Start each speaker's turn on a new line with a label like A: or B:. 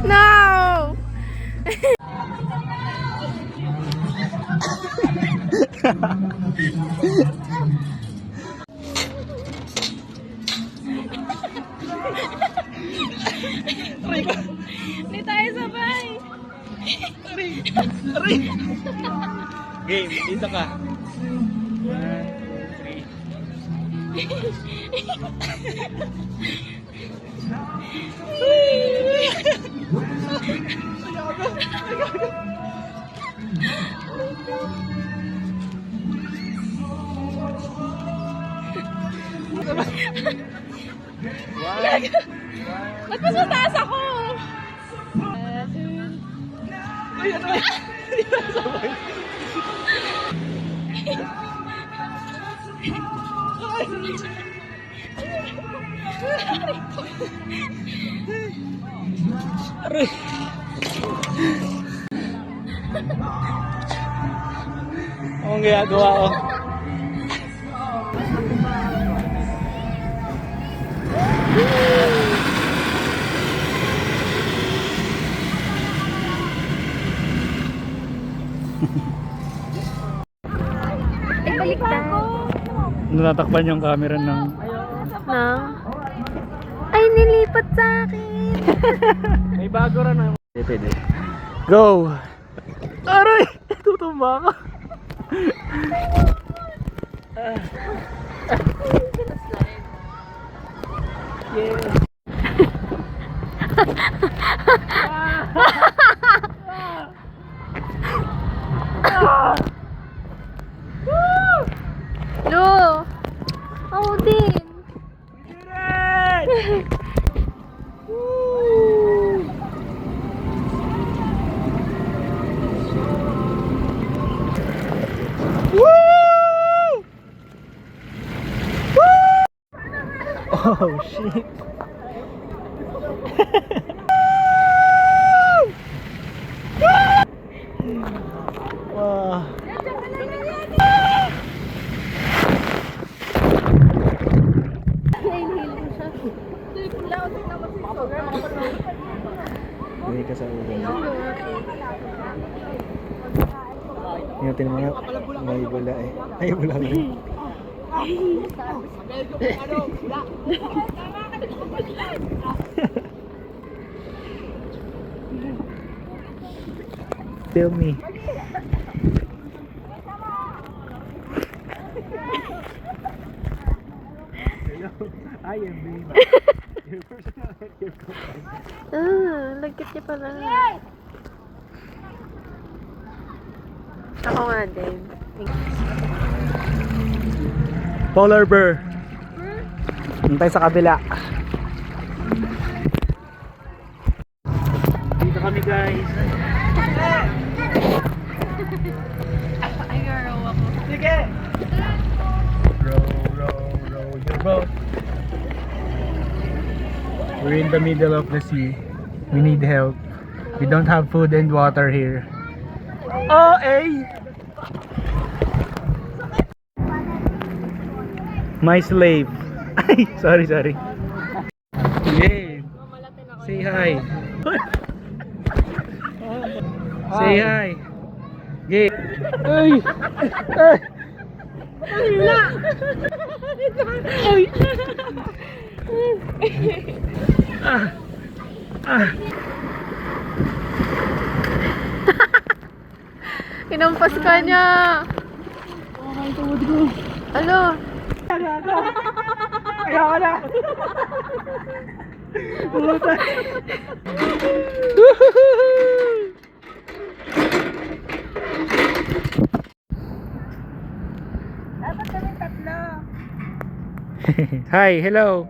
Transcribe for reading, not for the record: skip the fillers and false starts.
A: No! Hindi tayo sabay.
B: Game, dito ka. 1, 2, 3.
A: Ba't mas mataas ako?
B: Aray! Anong ginagawa ko?
A: Ay, baliktad.
B: Natakpan yung camera ng...
A: Ay, nilipat sa akin.
B: May bago rin na. Pwede. Go! Aray! Tutumba ka. Yeah.
A: Lo! Ako din.
B: Oh shit. Wow. Hindi ka sa ulo. Yung tinamang may bula eh. Ay, bula rin. Tell me. Hello, I am Bima. Your personal healthcare company.
A: Lagkit niya pala. Ako nga din.
B: Polar bear. Hintay sa kabila. Dito kami guys.
A: Ay, girl, ako.
B: Sige! Row your boat. We're in the middle of the sea. We need help. We don't have food and water here. Oh, eh! My slave. Ay, sorry. Yeah. Say hi. Say hi. Yeah. Ay! Ay!
A: Kinampas ka niya. Ano?
B: Ayaw na! Puta! Dapat kami tatlo. Hi, hello.